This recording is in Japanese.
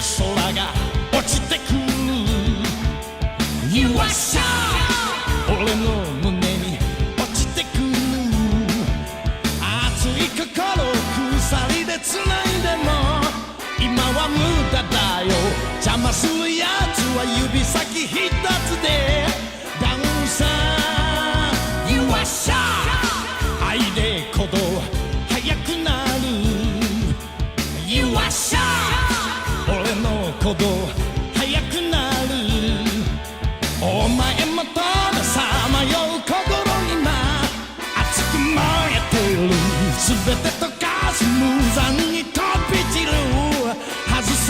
空が落ちてくる。 You are shy 俺の胸に落ちてくる。熱い心鎖で繋いでも今は無駄だよ。邪魔するやつは指先一つでダウンさ。 You are shy 愛で鼓動速くなる。 You are shy 俺の鼓動